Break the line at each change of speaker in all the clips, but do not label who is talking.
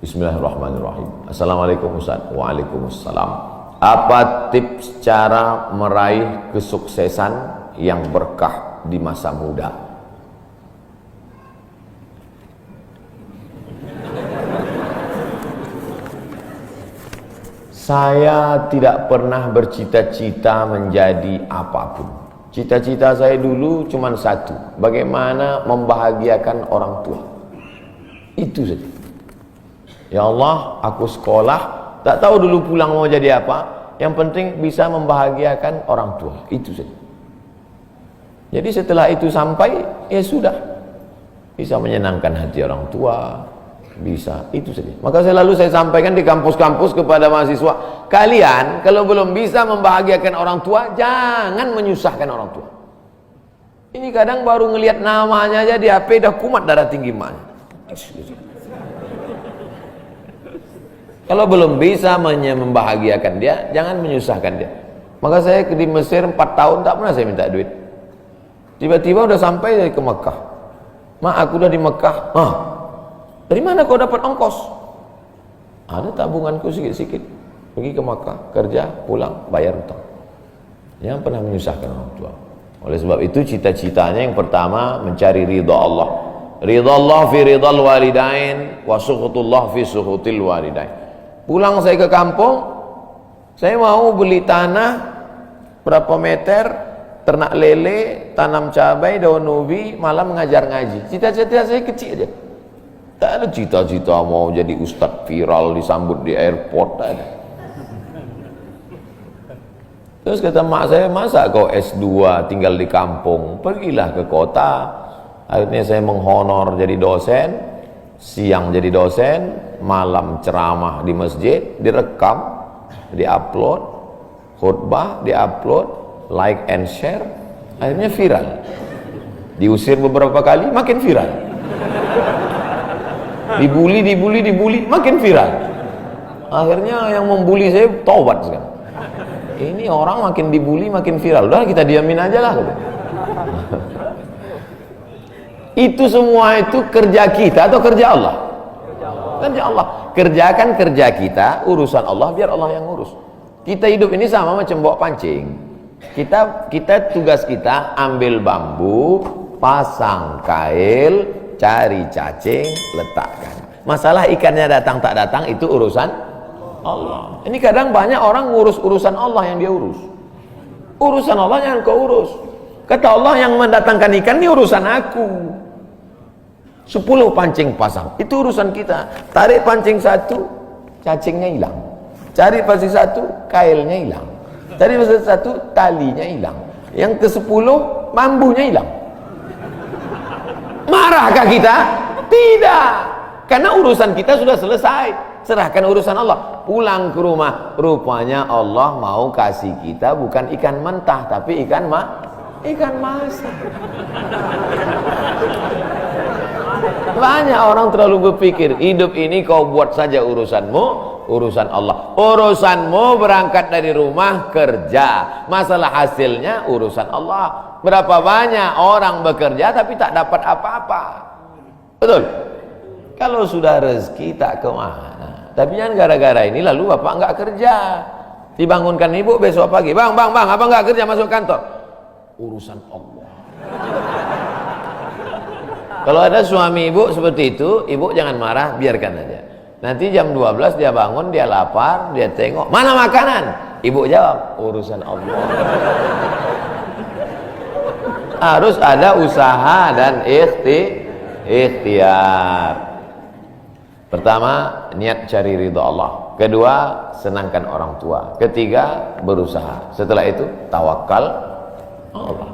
Bismillahirrahmanirrahim. Assalamualaikum Ustaz. Waalaikumsalam. Apa tips cara meraih kesuksesan yang berkah di masa muda? Saya tidak pernah bercita-cita menjadi apapun. Cita-cita saya dulu cuma satu, bagaimana membahagiakan orang tua. Itu saja. Ya Allah, aku sekolah, tak tahu dulu pulang mau jadi apa, yang penting bisa membahagiakan orang tua. Itu saja. Jadi setelah itu sampai, ya sudah, bisa menyenangkan hati orang tua, bisa, itu saja. Maka selalu saya sampaikan di kampus-kampus kepada mahasiswa, kalian kalau belum bisa membahagiakan orang tua, jangan menyusahkan orang tua. Ini kadang baru ngelihat namanya aja di HP dah kumat darah tinggi emaknya. Kalau belum bisa membahagiakan dia, jangan menyusahkan dia. Maka saya di Mesir 4 tahun tak pernah saya minta duit. Tiba-tiba udah sampai ke Mekah. Mak, aku udah di Mekah. Dari mana kau dapat ongkos? Ada tabunganku sikit-sikit. Pergi ke Mekah, kerja, pulang, bayar hutang. Jangan pernah menyusahkan orang tua. Oleh sebab itu cita-citanya yang pertama mencari ridha Allah. Ridha Allah fi ridhal walidain wa sukhutullah fi sukhutil walidain. Pulang saya ke kampung, saya mau beli tanah berapa meter, ternak lele, tanam cabai, daun ubi, malam mengajar ngaji. Cita-cita saya kecil aja. Tak ada cita-cita mau jadi ustadz viral disambut di airport, tak ada. Terus kata mak saya, masa kau S2 tinggal di kampung, pergilah ke kota. Akhirnya saya menghonor jadi dosen, siang jadi dosen, malam ceramah di masjid, direkam, diupload, khutbah diupload, like and share, akhirnya viral. Diusir beberapa kali, makin viral. Dibully, makin viral. Akhirnya yang membuli saya taubat sekarang. Ini orang makin dibully, makin viral. Udah kita diamin aja lah. Itu semua itu kerja kita atau kerja Allah? Kerja Allah. Kerjakan kerja kita, urusan Allah, biar Allah yang urus. Kita hidup ini sama macam bawa pancing. Kita tugas kita ambil bambu, pasang kail, cari cacing, letakkan. Masalah ikannya datang tak datang itu urusan Allah. Ini kadang banyak orang ngurus urusan Allah yang dia urus. Urusan Allah yang kau urus. Kata Allah, yang mendatangkan ikan ini urusan aku. 10 pancing pasang, itu urusan kita. Tarik pancing 1, cacingnya hilang. Cari pancing 1, kailnya hilang. Cari pancing 1, talinya hilang. Yang ke-10, bambunya hilang. Marahkah kita? Tidak. Karena urusan kita sudah selesai. Serahkan urusan Allah. Pulang ke rumah, rupanya Allah mau kasih kita bukan ikan mentah, tapi ikan masak. Banyak orang terlalu berpikir hidup ini kau buat saja urusanmu, urusan Allah. Urusanmu berangkat dari rumah kerja, masalah hasilnya urusan Allah. Berapa banyak orang bekerja tapi tak dapat apa-apa. Betul? Kalau sudah rezeki tak kemana. Tapi jangan gara-gara ini lalu bapak enggak kerja. Dibangunkan ibu besok pagi, bang, abang enggak kerja masuk kantor. Urusan Allah. Kalau ada suami ibu seperti itu, ibu jangan marah, biarkan aja. Nanti jam 12 dia bangun, dia lapar, dia tengok, mana makanan? Ibu jawab, urusan Allah. Harus ada usaha dan ikhtiar. Pertama, niat cari ridha Allah. Kedua, senangkan orang tua. Ketiga, berusaha. Setelah itu, tawakal Allah.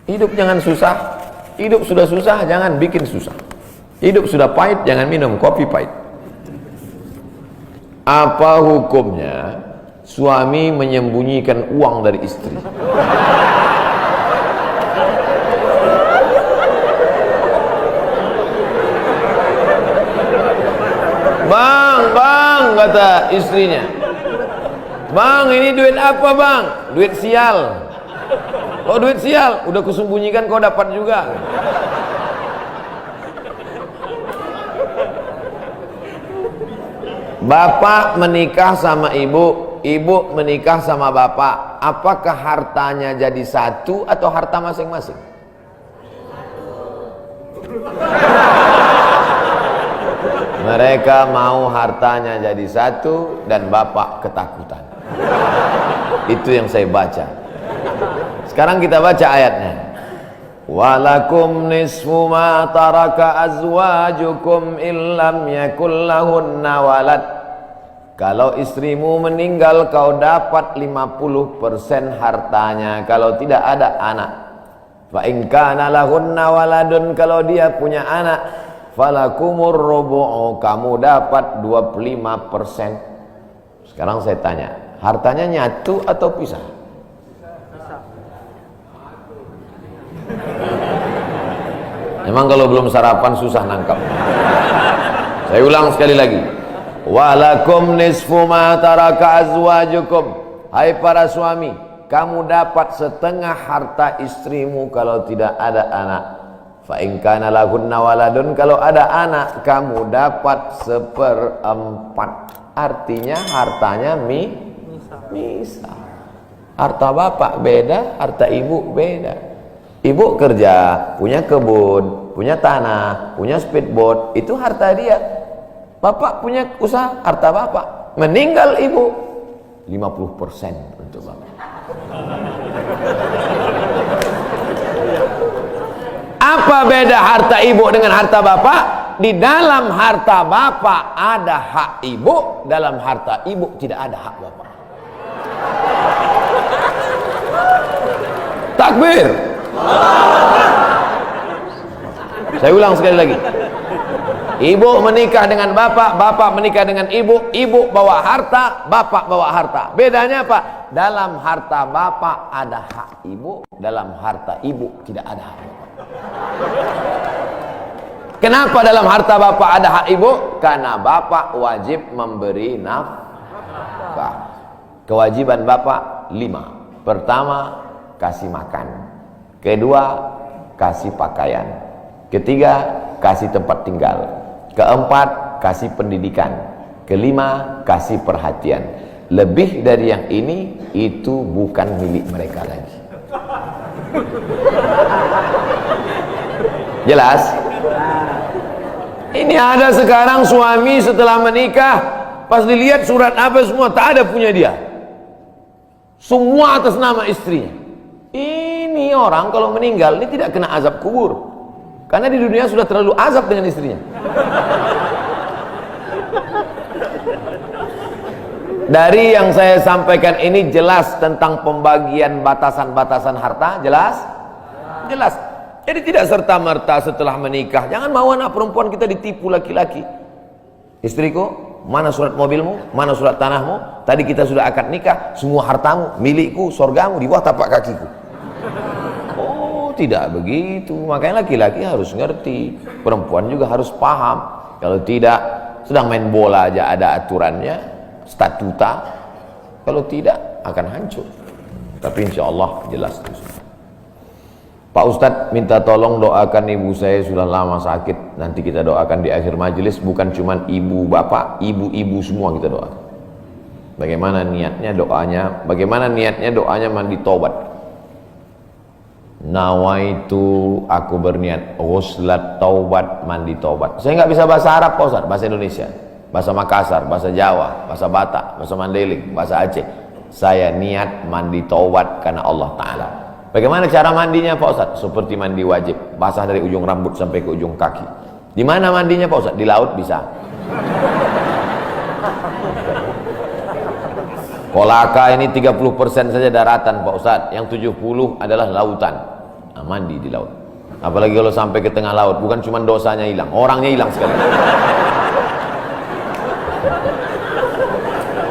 Hidup jangan susah. Hidup sudah susah, jangan bikin susah. Hidup sudah pahit, jangan minum kopi pahit. Apa hukumnya suami menyembunyikan uang dari istri? Bang, kata istrinya. Bang, ini duit apa bang? Duit sial. Oh duit sial, udah kusembunyikan kau dapat juga. Bapak menikah sama ibu, ibu menikah sama bapak, apakah hartanya jadi satu atau harta masing-masing? Mereka mau hartanya jadi satu dan bapak ketakutan. Itu yang saya baca. Sekarang kita baca ayatnya. Walakum nisfu ma taraka azwajukum illam yakul lahunna walad. Kalau istrimu meninggal kau dapat 50% hartanya kalau tidak ada anak. Fa in kana lahunna waladun, kalau dia punya anak, falakumur rubu'u, kamu dapat 25%. Sekarang saya tanya, hartanya nyatu atau pisah? Memang kalau belum sarapan susah nangkap. Saya ulang sekali lagi. Walakum nisfu ma taraka azwajukum. Hai para suami, kamu dapat setengah harta istrimu kalau tidak ada anak. Fa in kana lahunna waladun, kalau ada anak kamu dapat 1/4. Artinya hartanya misah. Harta bapak beda, harta ibu beda. Ibu kerja, punya kebun, punya tanah, punya speedboat, itu harta dia. Bapak punya usaha, harta bapak. Meninggal ibu, 50% untuk bapak. Apa beda harta ibu dengan harta bapak? Di dalam harta bapak ada hak ibu, dalam harta ibu tidak ada hak bapak. Takbir. Saya ulang sekali lagi. Ibu menikah dengan bapak, bapak menikah dengan ibu, ibu bawa harta, bapak bawa harta. Bedanya apa? Dalam harta bapak ada hak ibu, dalam harta ibu tidak ada hak bapak. Kenapa dalam harta bapak ada hak ibu? Karena bapak wajib memberi nafkah. Kewajiban bapak 5. Pertama, kasih makan. Kedua, kasih pakaian. Ketiga, kasih tempat tinggal. Keempat, kasih pendidikan. Kelima, kasih perhatian. Lebih dari yang ini, itu bukan milik mereka lagi. Jelas? Ini ada sekarang suami setelah menikah, pas dilihat surat apa semua, tak ada punya dia. Semua atas nama istrinya. Ini orang kalau meninggal ini tidak kena azab kubur, karena di dunia sudah terlalu azab dengan istrinya. Dari yang saya sampaikan ini jelas tentang pembagian batasan-batasan harta, jelas? Jelas. Jadi tidak serta-merta setelah menikah, jangan mau anak perempuan kita ditipu laki-laki. Istriku, mana surat mobilmu, mana surat tanahmu, tadi kita sudah akad nikah, semua hartamu, milikku, surgamu di bawah tapak kakiku. Tidak begitu. Makanya laki-laki harus ngerti, perempuan juga harus paham. Kalau tidak, sedang main bola aja ada aturannya, statuta. Kalau tidak akan hancur. Tapi insya Allah jelas. Pak Ustadz minta tolong doakan ibu saya, sudah lama sakit. Nanti kita doakan di akhir majelis. Bukan cuma ibu bapak, ibu-ibu semua kita doakan. Bagaimana niatnya doanya? Bagaimana niatnya doanya mandi taubat? Nawaitu, aku berniat ghuslat taubat, mandi taubat. Saya nggak bisa bahasa Arab Pak Ustaz, bahasa Indonesia, bahasa Makassar, bahasa Jawa, bahasa Batak, bahasa Mandailing, bahasa Aceh. Saya niat mandi taubat karena Allah Ta'ala. Bagaimana cara mandinya Pak Ustaz? Seperti mandi wajib, basah dari ujung rambut sampai ke ujung kaki. Di mana mandinya Pak Ustaz? Di laut bisa. Kolaka ini 30% saja daratan Pak Ustaz, yang 70 adalah lautan. Nah, mandi di laut. Apalagi kalau sampai ke tengah laut, bukan cuma dosanya hilang, orangnya hilang sekali.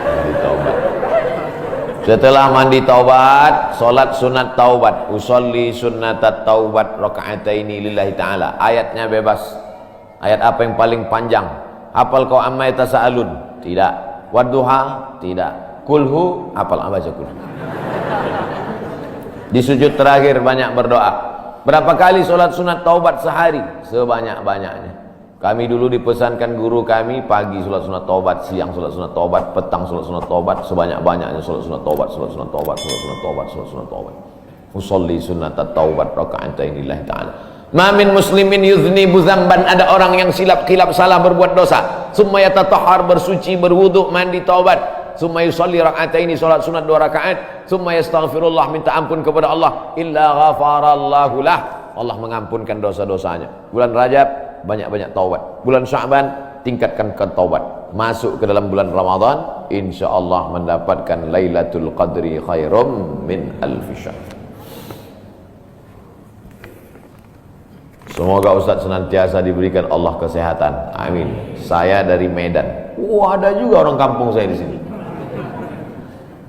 Mandi taubat. Setelah mandi taubat, solat sunat taubat. Usolli sunnatat taubat raka'ataini lillahi ta'ala. Ayatnya bebas. Ayat apa yang paling panjang? Hafal kau amma yatasaalun? Tidak. Wadduha? Tidak. Kulhu? Hafal apa aja kulhu. Di sujud terakhir banyak berdoa. Berapa kali solat sunat taubat sehari? Sebanyak-banyaknya. Kami dulu dipesankan guru kami, pagi sholat sunat taubat, siang sholat sunat taubat, petang sholat sunat taubat, sebanyak-banyaknya sholat sunat taubat, sholat sunat taubat, sholat sunat taubat, sholat sunat taubat. Usolli sunat taubat raka'atain lillahi ta'ala. Ma min muslimin yudhnibu dzamban, ada orang yang silap salah berbuat dosa, summa yatatahhar, bersuci, berwudu, mandi, taubat, summa yusolli raka'ataini, sholat sunat 2 rakaat, summa yastaghfirullah, minta ampun kepada Allah, illa ghafarallahu lah, Allah mengampunkan dosa-dosanya. Bulan Rajab banyak-banyak taubat, bulan Sya'ban tingkatkan ke taubat, masuk ke dalam bulan Ramadan insyaallah mendapatkan Lailatul Qadri khairum min alfi syahr. Semoga Ustaz senantiasa diberikan Allah kesehatan, amin. Saya dari Medan. Ada juga orang kampung saya di sini.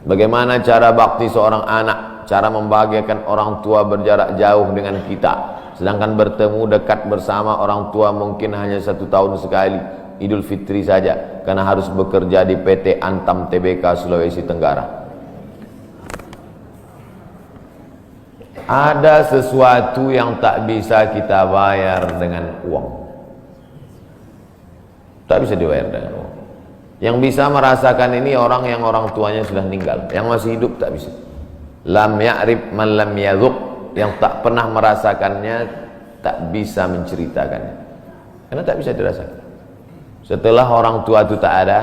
Bagaimana cara bakti seorang anak, cara membahagiakan orang tua berjarak jauh dengan kita, sedangkan bertemu dekat bersama orang tua mungkin hanya 1 tahun sekali, Idul Fitri saja, karena harus bekerja di PT Antam Tbk Sulawesi Tenggara. Ada sesuatu yang tak bisa kita bayar dengan uang, tak bisa dibayar dengan uang. Yang bisa merasakan ini orang yang orang tuanya sudah meninggal, yang masih hidup tak bisa. Lam ya'rif man lam yadhuq, yang tak pernah merasakannya tak bisa menceritakannya, karena tak bisa dirasakan. Setelah orang tua itu tak ada,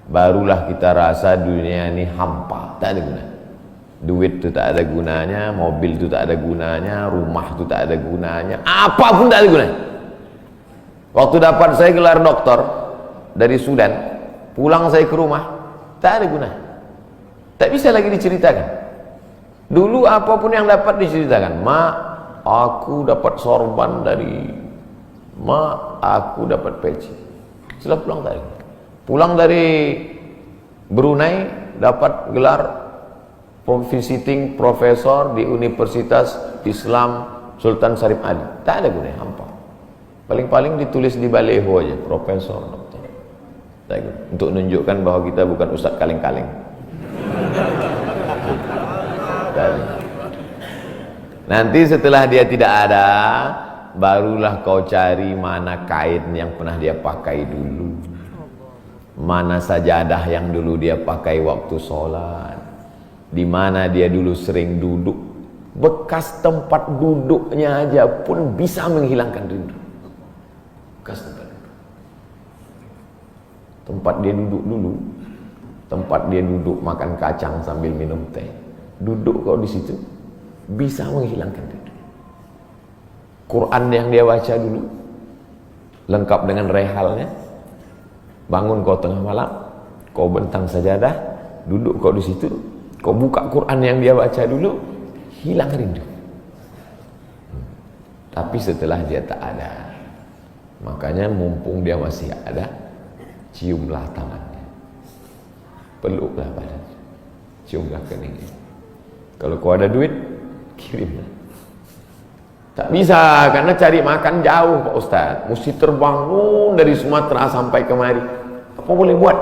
barulah kita rasa dunia ini hampa, tak ada gunanya. Duit itu tak ada gunanya, mobil itu tak ada gunanya, rumah itu tak ada gunanya, apapun tak ada gunanya. Waktu dapat saya gelar doktor dari Sudan, pulang saya ke rumah, tak ada gunanya, tak bisa lagi diceritakan. Dulu apapun yang dapat diceritakan, mak, aku dapat sorban dari mak, aku dapat peci. Setelah pulang tadi, pulang dari Brunei dapat gelar visiting profesor di Universitas Islam Sultan Syarif Ali, tak ada gunanya, hampa. Paling-paling ditulis di baleho aja, profesor, doktor. Tak guna. Untuk menunjukkan bahwa kita bukan ustaz kaleng-kaleng. Nanti setelah dia tidak ada, barulah kau cari mana kain yang pernah dia pakai dulu, mana sajadah yang dulu dia pakai waktu sholat, di mana dia dulu sering duduk. Bekas tempat duduknya aja pun bisa menghilangkan rindu. Bekas tempat dia duduk dulu, tempat dia duduk makan kacang sambil minum teh, duduk kau di situ bisa menghilangkan rindu. Quran yang dia baca dulu lengkap dengan rehalnya, bangun kau tengah malam, kau bentang sajadah, duduk kau di situ, kau buka Quran yang dia baca dulu, hilang rindu. Tapi setelah dia tak ada, makanya mumpung dia masih ada, ciumlah tangannya, peluklah badannya, ciumlah keningnya. Kalau kau ada duit, kirimlah. Tak bisa, karena cari makan jauh Pak Ustaz, mesti terbang dari Sumatera sampai kemari. Apa boleh buat?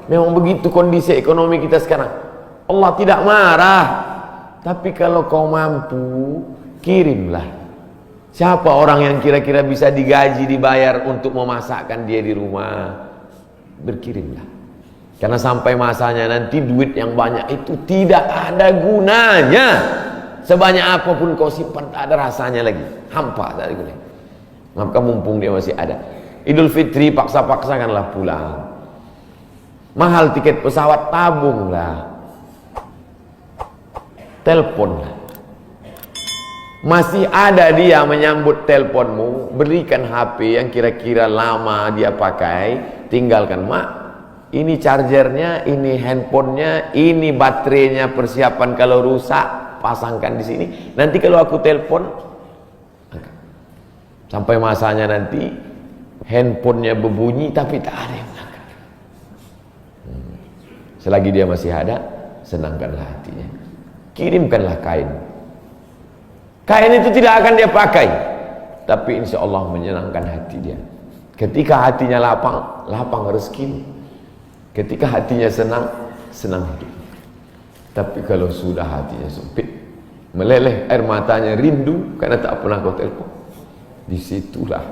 Memang begitu kondisi ekonomi kita sekarang. Allah tidak marah, tapi kalau kau mampu, kirimlah. Siapa orang yang kira-kira bisa digaji, dibayar untuk memasakkan dia di rumah? Berkirimlah. Karena sampai masanya nanti duit yang banyak itu tidak ada gunanya. Sebanyak apapun kau simpan, tak ada rasanya lagi, hampa, tak ada gunanya. Maka mumpung dia masih ada, Idul Fitri paksa-paksakanlah pulang. Mahal tiket pesawat, tabunglah, teleponlah. Masih ada dia menyambut teleponmu, berikan HP yang kira-kira lama dia pakai, tinggalkan. Mak, ini chargernya, ini handphonenya, ini baterainya, persiapan kalau rusak pasangkan di sini. Nanti kalau aku telepon, sampai masanya nanti handphonenya berbunyi tapi tak ada yang mengangkat. Selagi dia masih ada, senangkanlah hatinya, kirimkanlah kain. Kain itu tidak akan dia pakai, tapi insya Allah menyenangkan hati dia. Ketika hatinya lapang, lapang rezeki. Ketika hatinya senang, senang hidup. Tapi kalau sudah hatinya sempit, meleleh air matanya rindu karena tak pernah kau telepon, disitulah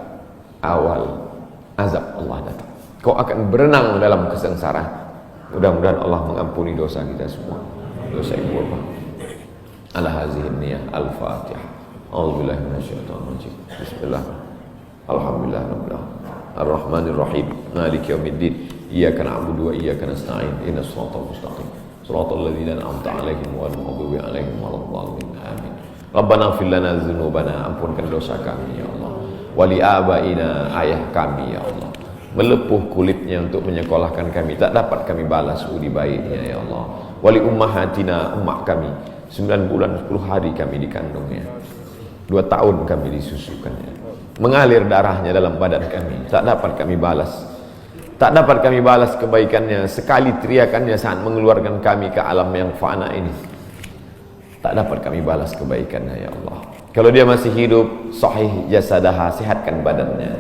awal azab Allah datang. Kau akan berenang dalam kesengsaraan. Mudah-mudahan Allah mengampuni dosa kita semua. Dosa ibu bapa. Ala hazihi niyah al-Fatihah. A'udzubillahi minasyaitonir rajim. Bismillah. Alhamdulillah rabbil alamin. Ar-Rahmanir Rahim. Maliki yaumiddin. Iyyaka na'budu wa iyyaka nasta'in. Ihdinas siratal mustaqim. Siratal ladzina an'amta 'alaihim ghairil maghdubi 'alaihim waladdallin. Amin. Rabbana ighfir lana dzunubana, ampunkan dosa kami ya Allah. Wali abaina, ayah kami ya Allah. Melepuh kulitnya untuk menyekolahkan kami, tak dapat kami balas budi baiknya ya Allah. Wali ummahatina, emak kami, 9 bulan 10 hari kami dikandungnya, 2 tahun kami disusukannya, mengalir darahnya dalam badan kami, tak dapat kami balas. Tak dapat kami balas kebaikannya, sekali teriakannya saat mengeluarkan kami ke alam yang fana ini. Tak dapat kami balas kebaikannya ya Allah. Kalau dia masih hidup, sahih jasadaha, sehatkan badannya.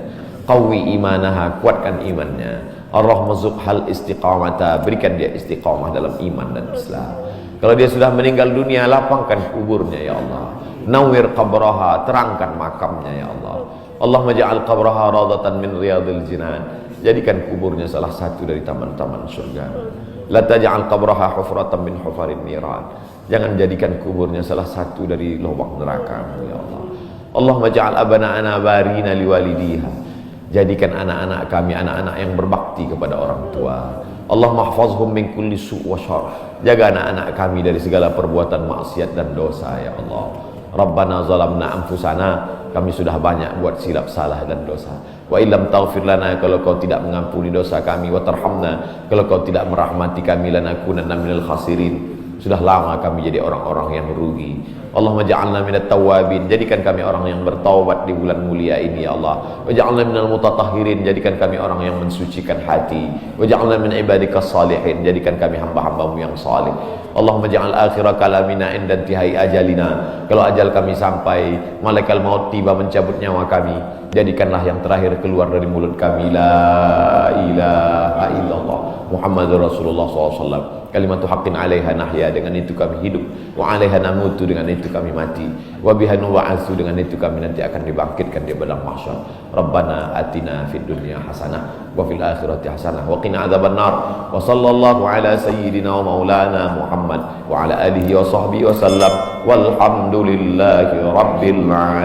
Qawi imanaha, kuatkan imannya. Ar-rahmazuqhal istiqamata, berikan dia istiqamah dalam iman dan Islam. Kalau dia sudah meninggal dunia, lapangkan kuburnya ya Allah. Nawwir qabraha, terangkan makamnya ya Allah. Allahumma ja'al qabraha radatan min riyadil jinan. Jadikan kuburnya salah satu dari taman-taman surga. La taj'al qabraha hufratan min hufarin niran. Jangan jadikan kuburnya salah satu dari lubang neraka ya Allah. Allahumma ja'al abana'ana barina liwalidiha. Jadikan anak-anak kami anak-anak yang berbakti kepada orang tua. Allahumma hafazhum min kulli su' wa syarr. Jaga anak-anak kami dari segala perbuatan maksiat dan dosa ya Allah. Rabbana zalamna anfusana, kami sudah banyak buat silap salah dan dosa. Wa illam taghfir lana, kalau kau tidak mengampuni dosa kami, wa tarhamna, kalau kau tidak merahmati kami, lanakunanna minal khasirin. Sudah lama kami jadi orang-orang yang merugi. Allahumma ja'alna minat tawabin, jadikan kami orang yang bertaubat di bulan mulia ini ya Allah. Wa ja'alna minal mutatahhirin, jadikan kami orang yang mensucikan hati. Wa ja'alna min ibadikas salihin, jadikan kami hamba-hambamu yang salih. Allahumma ja'al akhira kalamina inda intihai ajalina, kalau ajal kami sampai, malaikat maut tiba mencabut nyawa kami, jadikanlah yang terakhir keluar dari mulut kami la ilaha illallah Muhammadur Rasulullah SAW. Kalimatu haqqin 'alaiha nahya, dengan itu kami hidup, wa 'alaiha namutu, dengan itu kami mati, wa biha nub'atsu, dengan itu kami nanti akan dibangkitkan di padang mahsyar. Rabbana atina fid dunya hasanah wa fil akhirati hasanah wa qina adzabannar. Wa sallallahu ala sayyidina wa maulana Muhammad wa ala alihi wa sahbihi wa sallam. Walhamdulillahi rabbil alamin.